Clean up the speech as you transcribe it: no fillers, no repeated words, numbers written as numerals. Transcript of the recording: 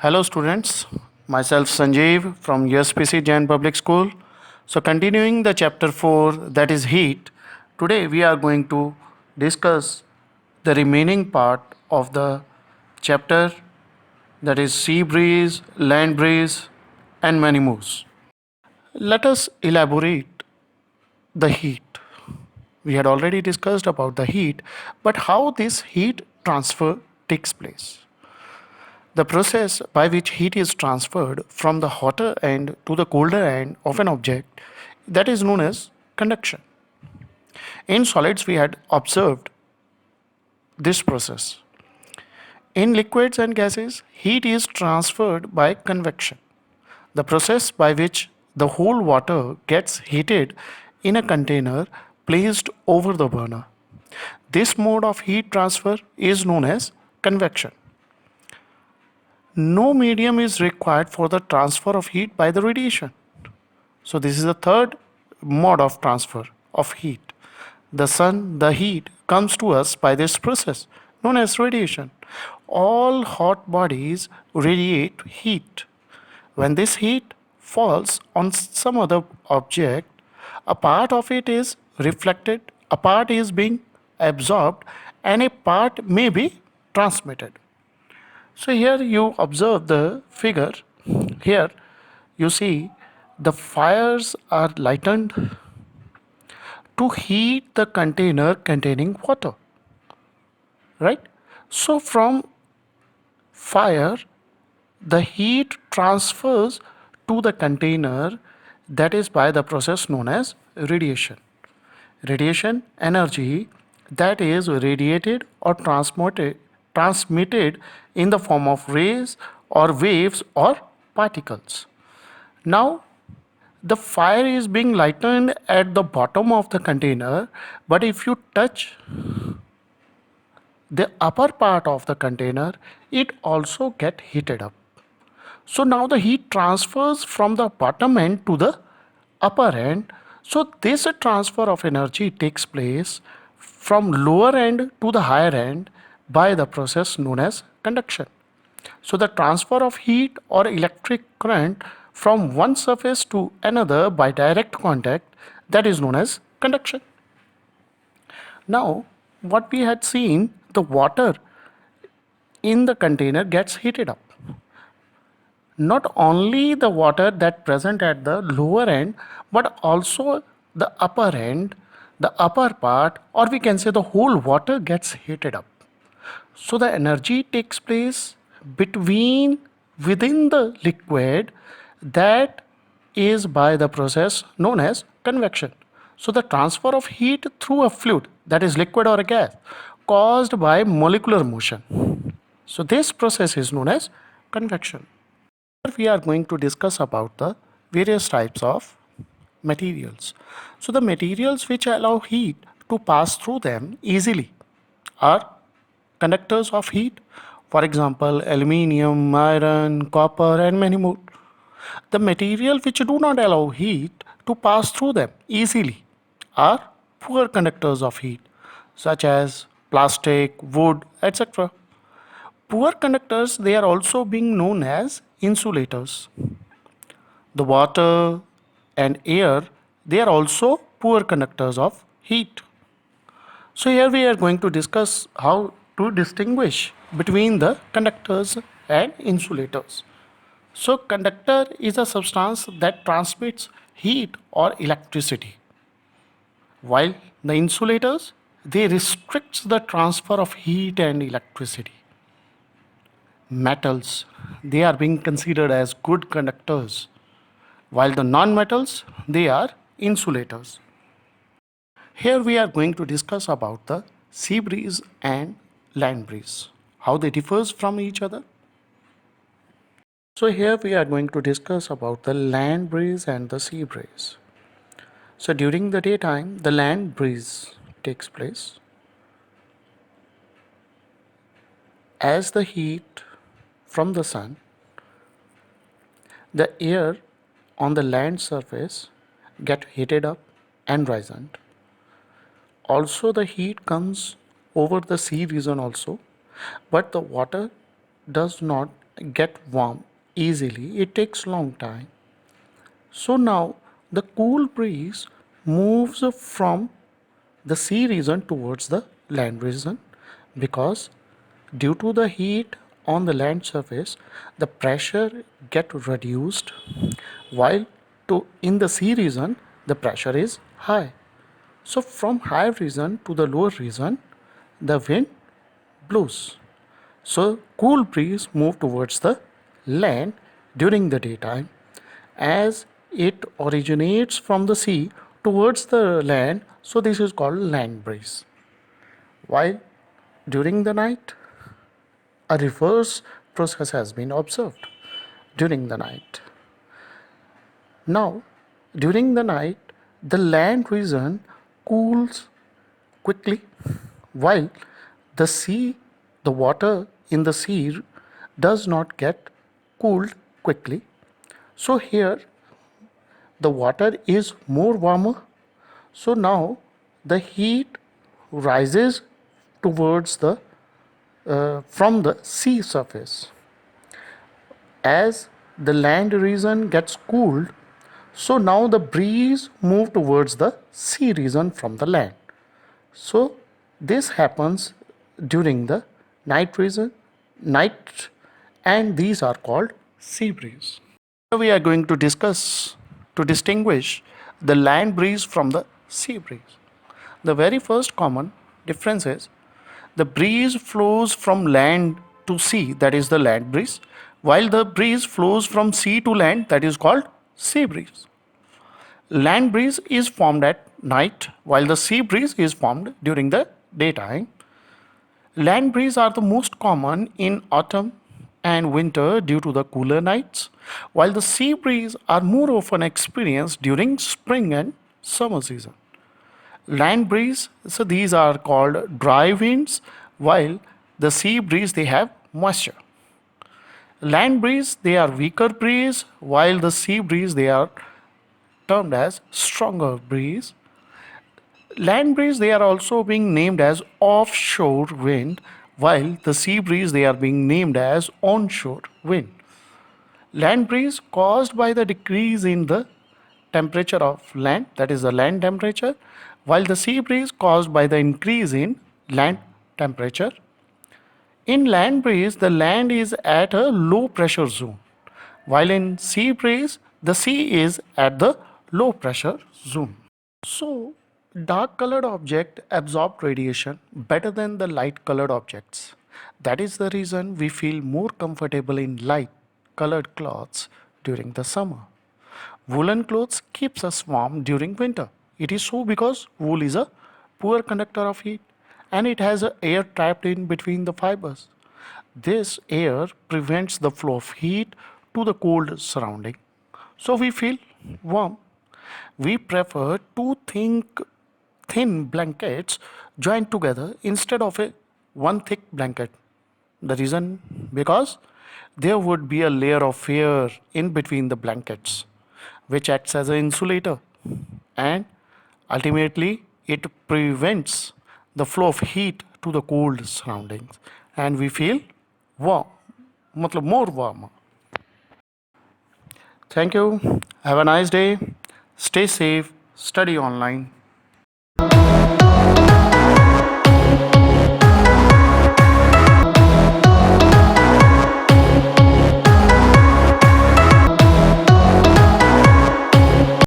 Hello students, myself Sanjeev from USPC Jain Public School. So continuing the chapter 4 that is heat, today we are going to discuss the remaining part of the chapter that is sea breeze, land breeze and many more. Let us elaborate the heat. We had already discussed about the heat, but how this heat transfer takes place. The process by which heat is transferred from the hotter end to the colder end of an object that is known as conduction. In solids, we had observed this process. In liquids and gases, heat is transferred by convection, the process by which the whole water gets heated in a container placed over the burner. This mode of heat transfer is known as convection. No medium is required for the transfer of heat by the radiation. So this is the third mode of transfer of heat. The sun, the heat comes to us by this process known as radiation. All hot bodies radiate heat. When this heat falls on some other object, a part of it is reflected, a part is being absorbed, and a part may be transmitted. So here you observe the figure. Here you see the fires are lightened to heat the container containing water. Right? So from fire, the heat transfers to the container, that is by the process known as radiation. Radiation energy that is radiated or transmitted in the form of rays or waves or particles. Now the fire is being lightened at the bottom of the container, but if you touch the upper part of the container, it also get heated up. So now the heat transfers from the bottom end to the upper end. So this transfer of energy takes place from lower end to the higher end by the process known as conduction. So the transfer of heat or electric current from one surface to another by direct contact, that is known as conduction. Now what we had seen, the water in the container gets heated up. Not only the water that present at the lower end, but also the upper end, the upper part, or we can say the whole water gets heated up. So the energy takes place within the liquid, that is by the process known as convection. So the transfer of heat through a fluid, that is liquid or a gas, caused by molecular motion. So this process is known as convection. Here we are going to discuss about the various types of materials. So the materials which allow heat to pass through them easily are conductors of heat. For example, aluminium, iron, copper and many more. The material which do not allow heat to pass through them easily are poor conductors of heat, such as plastic, wood, etc. Poor conductors, they are also being known as insulators. The water and air, they are also poor conductors of heat. So here we are going to discuss how to distinguish between the conductors and insulators. So conductor is a substance that transmits heat or electricity, while the insulators, they restricts the transfer of heat and electricity. Metals, they are being considered as good conductors, while the non-metals, they are insulators. Here we are going to discuss about the sea breeze and land breeze, how they differs from each other. So here we are going to discuss about the land breeze and the sea breeze. So during the daytime, the land breeze takes place. As the heat from the sun, the air on the land surface get heated up and risen. Also the heat comes over the sea region also, but the water does not get warm easily, it takes long time. So now the cool breeze moves from the sea region towards the land region because due to the heat on the land surface the pressure get reduced while to in the sea region the pressure is high. So from high region to the lower region the wind blows. So cool breeze move towards the land during the daytime as it originates from the sea towards the land. So this is called land breeze. While during the night, a reverse process has been observed during the night. Now, during the night, the land region cools quickly while the sea, the water in the sea does not get cooled quickly. So here the water is more warmer. So now the heat rises towards the from the sea surface. As the land region gets cooled, so now the breeze move towards the sea region from the land. So this happens during the night, and these are called sea breeze. We are going to discuss to distinguish the land breeze from the sea breeze. The very first common difference is the breeze flows from land to sea, that is the land breeze, while the breeze flows from sea to land, that is called sea breeze. Land breeze is formed at night, while the sea breeze is formed during the daytime. Land breeze are the most common in autumn and winter due to the cooler nights, while the sea breeze are more often experienced during spring and summer season. Land breeze, so these are called dry winds, while the sea breeze they have moisture. Land breeze they are weaker breeze, while the sea breeze they are termed as stronger breeze. Land breeze they are also being named as offshore wind, while the sea breeze they are being named as onshore wind. Land breeze caused by the decrease in the temperature of land, that is the land temperature, while the sea breeze caused by the increase in land temperature. In land breeze, the land is at a low pressure zone, while in sea breeze, the sea is at the low pressure zone. So, dark colored object absorb radiation better than the light colored objects. That is the reason we feel more comfortable in light colored clothes during the summer. Woolen clothes keeps us warm during winter. It is so because wool is a poor conductor of heat and it has a air trapped in between the fibers. This air prevents the flow of heat to the cold surrounding. So we feel warm. We prefer two thin blankets joined together instead of a one thick blanket. The reason because there would be a layer of air in between the blankets which acts as an insulator and ultimately it prevents the flow of heat to the cold surroundings and we feel warm मतलब more warm. Thank you. Have a nice day. Stay safe. Study online.